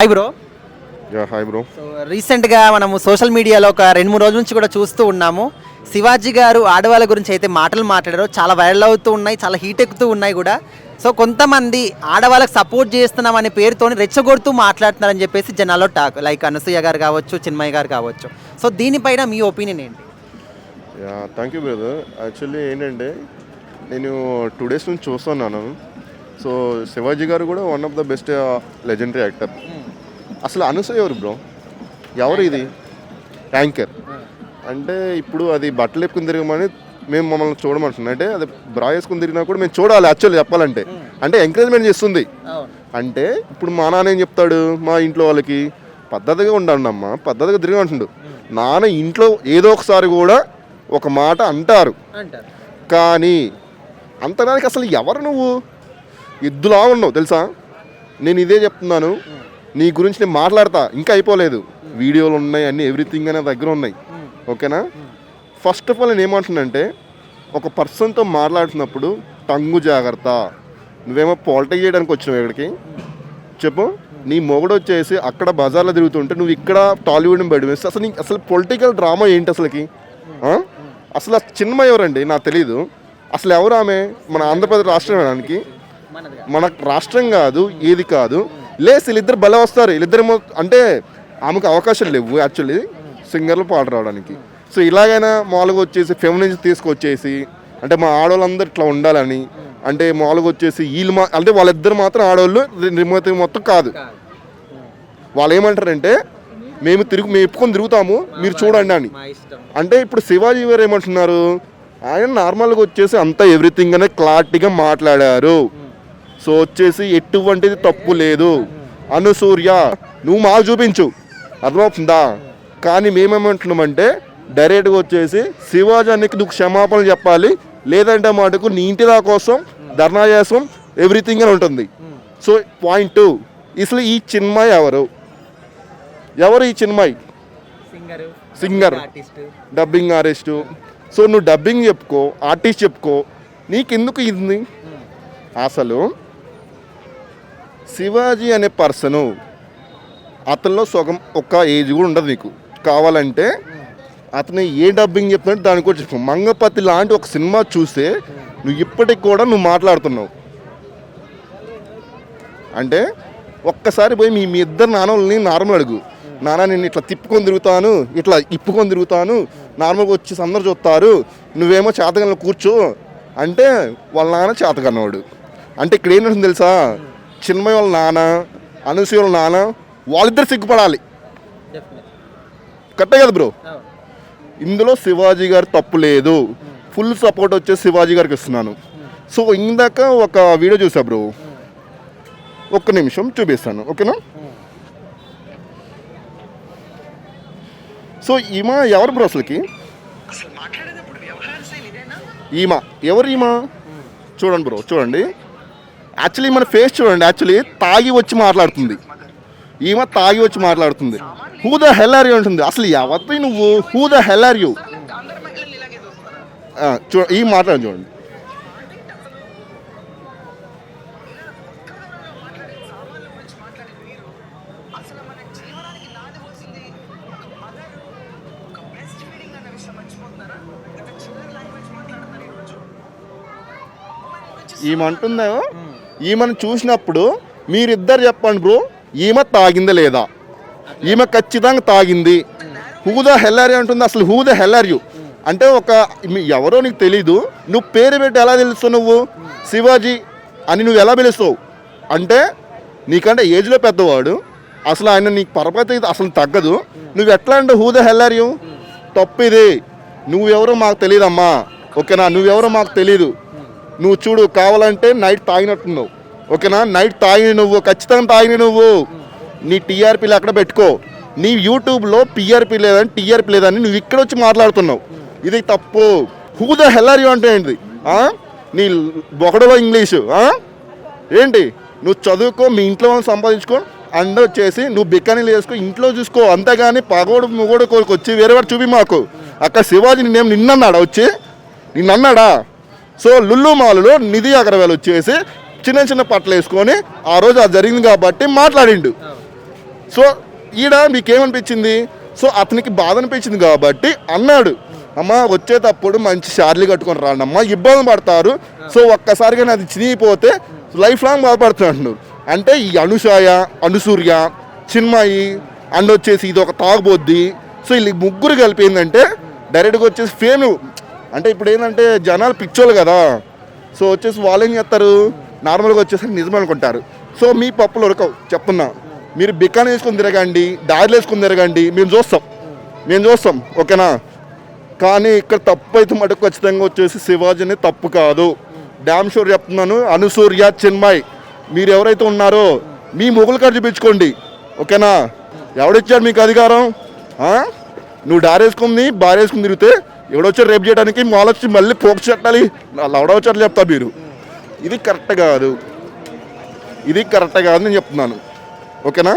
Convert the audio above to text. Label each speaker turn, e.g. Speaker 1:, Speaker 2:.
Speaker 1: Hi bro.
Speaker 2: Hi bro.
Speaker 1: So రీసెంట్గా మనము social మీడియాలో ఒక 2-3 రోజుల నుంచి కూడా చూస్తూ ఉన్నాము. శివాజీ గారు ఆడవాళ్ళ గురించి అయితే మాటలు మాట్లాడారో చాలా వైరల్ అవుతూ ఉన్నాయి, చాలా హీట్ ఎక్కుతూ ఉన్నాయి కూడా. సో కొంతమంది ఆడవాళ్ళకి సపోర్ట్ చేస్తున్నాం అనే పేరుతో రెచ్చగొడుతూ మాట్లాడుతున్నారని చెప్పేసి జనాల్లో టాక్, లైక్ అనసూయ గారు కావచ్చు, చిన్మయ్య గారు కావచ్చు. సో దీనిపైన మీ ఒపీనియన్ ఏంటి?
Speaker 2: Thank you brother. యాక్చువల్లీ ఏంటంటే నేను 2 days నుంచి చూస్తున్నాను. సో శివాజీ గారు కూడా one of the best legendary actor. అసలు అనసూయ ఎవరు బ్రో? ఎవరు ఇది? యాంకర్ అంటే ఇప్పుడు అది బట్టలు వేసుకుని తిరగమని మేము మమ్మల్ని చూడమంటున్నాం. అంటే అది బ్రా వేసుకుని తిరిగినా కూడా మేము చూడాలి. యాక్చువల్లీ చెప్పాలంటే అంటే ఎంకరేజ్మెంట్ చేస్తుంది. అంటే ఇప్పుడు మా నాన్న ఏం చెప్తాడు, మా ఇంట్లో వాళ్ళకి పద్ధతిగా ఉండమ్మా, పద్ధతిగా తిరగమంటుండు. నాన్న ఇంట్లో ఏదో ఒకసారి కూడా ఒక మాట అంటారు, కానీ అంతడానికి అసలు ఎవరు నువ్వు? ఎద్దులా ఉన్నావు తెలుసా. నేను ఇదే చెప్తున్నాను, నీ గురించి నేను మాట్లాడతా, ఇంకా అయిపోలేదు. వీడియోలు ఉన్నాయి, అన్నీ ఎవ్రీథింగ్ అనే దగ్గర ఉన్నాయి. ఓకేనా? ఫస్ట్ ఆఫ్ ఆల్ నేను ఏమంటున్నానంటే, ఒక పర్సన్తో మాట్లాడుతున్నప్పుడు టంగు జాగ్రత్త. నువ్వేమో పాలిటిక్స్ చేయడానికి వచ్చినావు ఇక్కడికి చెప్పు. నీ మొగుడు వచ్చేసి అక్కడ బజార్లో తిరుగుతుంటే నువ్వు ఇక్కడ టాలీవుడ్ని బయట వేస్తే అసలు పొలిటికల్ డ్రామా ఏంటి అసలుకి? అసలు ఆ చిన్మయ్య ఎవరండి? నాకు తెలీదు. అసలు ఎవరు ఆమె? మన ఆంధ్రప్రదేశ్ రాష్ట్రానికి, మన రాష్ట్రం కాదు, ఏది కాదు. వీళ్ళిద్దరు భలే వస్తారు. వీళ్ళిద్దరేమో అంటే ఆమెకు అవకాశాలు లేవు యాక్చువల్లీ సింగర్లు పాట రావడానికి. సో ఇలాగైనా మామూలుగా వచ్చేసి ఫెమినిజం తీసుకొచ్చేసి అంటే మా ఆడవాళ్ళందరూ ఇట్లా ఉండాలని, అంటే మామూలుగా వచ్చేసి వీళ్ళు అంటే వాళ్ళిద్దరు మాత్రం ఆడవాళ్ళు మొత్తం కాదు. వాళ్ళు ఏమంటారంటే మేము ఎప్పుకొని తిరుగుతాము, మీరు చూడండి అని. అంటే ఇప్పుడు శివాజీ గారు ఏమంటున్నారు, ఆయన నార్మల్గా వచ్చేసి అంతా ఎవ్రీథింగ్ అనేది క్లారిటీగా మాట్లాడారు. సో వచ్చేసి ఎటువంటిది తప్పు లేదు. అనసూయ నువ్వు మాకు చూపించు, అర్థమవుతుందా? కానీ మేమేమంటున్నామంటే డైరెక్ట్గా వచ్చేసి శివాజానికి నువ్వు క్షమాపణలు చెప్పాలి, లేదంటే మాటకు నీ ఇంటి దా కోసం ధర్నా చేస్తాం ఎవ్రీథింగ్ అని ఉంటుంది. సో పాయింట్ 2, అసలు ఈ చిన్మయ్ ఎవరు ఈ Chinmay? Singer, dubbing artist. So నువ్వు డబ్బింగ్ చెప్పుకో, ఆర్టిస్ట్ చెప్పుకో, నీకెందుకు ఇది? అసలు శివాజీ అనే పర్సను అతనిలో సగం ఒక్క ఏజ్ కూడా ఉండదు. నీకు కావాలంటే అతను ఏ డబ్బింగ్ చెప్తున్నాడు దాని కూడా చెప్పు. మంగపతి లాంటి ఒక సినిమా చూస్తే నువ్వు ఇప్పటికి కూడా నువ్వు మాట్లాడుతున్నావు. అంటే ఒక్కసారి పోయి మీ ఇద్దరు నాన్నని నార్మల్ అడుగు, నాన్న నేను ఇట్లా తిప్పుకొని తిరుగుతాను, ఇట్లా ఇప్పుకొని తిరుగుతాను, నార్మల్గా వచ్చేసి అందరు చూస్తారు, నువ్వేమో చేతగలను కూర్చో అంటే వాళ్ళ నాన్న చేతకన్నవాడు. అంటే ఇక్కడ ఏంటంటే తెలుసా, చిన్మయ్య వాళ్ళ నాన్న, అనసూయ వాళ్ళ నాన్న వాళ్ళిద్దరు సిగ్గుపడాలి. కరెక్టే కదా బ్రో? ఇందులో శివాజీ గారు తప్పు లేదు. ఫుల్ సపోర్ట్ వచ్చేసి శివాజీ గారికి ఇస్తున్నాను. సో ఇందాక ఒక వీడియో చూసా బ్రో, ఒక్క నిమిషం చూపిస్తాను, ఓకేనా? సో ఈమె ఎవరు బ్రో అసలుకి? ఈమె ఎవరు? ఈమె చూడండి బ్రో, చూడండి. యాక్చువల్లీ మన ఫేస్ చూడండి. యాక్చువల్లీ తాగి వచ్చి మాట్లాడుతుంది. ఈమె తాగి వచ్చి మాట్లాడుతుంది. Who the hell are you అంటుంది. అసలు ఎవరి నువ్వు? Who the hell are you? ఈ మాట్లాడు చూడండి. ఈమంటుందా? ఈమెను చూసినప్పుడు మీరిద్దరు చెప్పండి బ్రో, ఈమె తాగిందా లేదా? ఈమె ఖచ్చితంగా తాగింది. Who the hell are you అంటుంది. అసలు who the hell are you అంటే ఒక ఎవరో నీకు తెలీదు, నువ్వు పేరు పెట్టి ఎలా తెలుస్తావు? నువ్వు శివాజీ అని నువ్వు ఎలా పిలుస్తావు? అంటే నీకంటే ఏజ్లో పెద్దవాడు, అసలు ఆయన నీకు పరపతి అసలు తగ్గదు. నువ్వు ఎట్లా అంటే who the hell are you? తప్పు ఇది. నువ్వెవరో మాకు తెలియదమ్మా, ఓకేనా? నువ్వెవరో మాకు తెలీదు. నువ్వు చూడు, కావాలంటే నైట్ తాగినట్టున్నావు, ఓకేనా? నైట్ తాగిన నువ్వు, ఖచ్చితంగా తాగిన నువ్వు. నీ టీఆర్పీలు అక్కడ పెట్టుకో. నీ యూట్యూబ్లో పిఆర్పీ లేదని టీఆర్పీ లేదని నువ్వు ఇక్కడ వచ్చి మాట్లాడుతున్నావు. ఇది తప్పు. Who the hell are you అంటే ఏంటి? నీ బొకడలో ఇంగ్లీషు ఏంటి? నువ్వు చదువుకో, మీ ఇంట్లో వాళ్ళని సంపాదించుకో, అండ్ వచ్చేసి నువ్వు బిక్కనీలు వేసుకో, ఇంట్లో చూసుకో. అంతేగాని పగోడు ముగోడు కోరికి వచ్చి వేరే వాడు చూపి మాకు. అక్కడ శివాజీ నిన్నేం నిన్నన్నాడా? వచ్చి నిన్నన్నాడా? సో లుల్లు మాల్లో నిధి అగర్వాల్ వచ్చేసి చిన్న చిన్న పట్టలు వేసుకొని ఆ రోజు అది జరిగింది కాబట్టి మాట్లాడిండు. సో ఈడ మీకేమనిపించింది? సో అతనికి బాధ అనిపించింది కాబట్టి అన్నాడు, అమ్మ వచ్చేటప్పుడు మంచి షార్లీ కట్టుకొని రాండమ్మా, ఇబ్బంది పడతారు. సో ఒక్కసారిగా అది చినిగిపోతే లైఫ్ లాంగ్ బాధపడుతున్నాడు. అంటే ఈ అనుసూర్య, చిన్మయి అండ్ వచ్చేసి ఇది ఒక తాగుబోద్ది. సో వీళ్ళు ముగ్గురు కలిపి ఏంటంటే డైరెక్ట్గా వచ్చేసి ఫేమ్. అంటే ఇప్పుడు ఏంటంటే జనాలు పిచ్చోళ్ళు కదా, సో వచ్చేసి వాళ్ళు ఏం చేస్తారు, నార్మల్గా వచ్చేసి నిజం అనుకుంటారు. సో మీ పప్పులు ఉరకవు చెప్తున్నా. మీరు బికాన్ వేసుకొని తిరగండి, దారిలో వేసుకొని తిరగండి, మేము చూస్తాం ఓకేనా. కానీ ఇక్కడ తప్పు అయితే మటుకు ఖచ్చితంగా వచ్చేసి శివాజీ అనేది తప్పు కాదు. డ్యామ్ షూర్ చెప్తున్నాను. అనుసూర్య, చిన్మయ్ మీరు ఎవరైతే ఉన్నారో మీ మొగులు కాడ చూపించుకోండి ఓకేనా. ఎవడిచ్చాడు మీకు అధికారం? నువ్వు డారేసుకుంది బారేసుకుని తిరిగితే ఎవడొచ్చాడు రేపు చేయడానికి మాలొచ్చి మళ్ళీ పోక్స్ చెట్టాలి, ఎవడొచ్చాడు చెప్తా మీరు. ఇది కరెక్ట్ కాదు నేను చెప్తున్నాను ఓకేనా.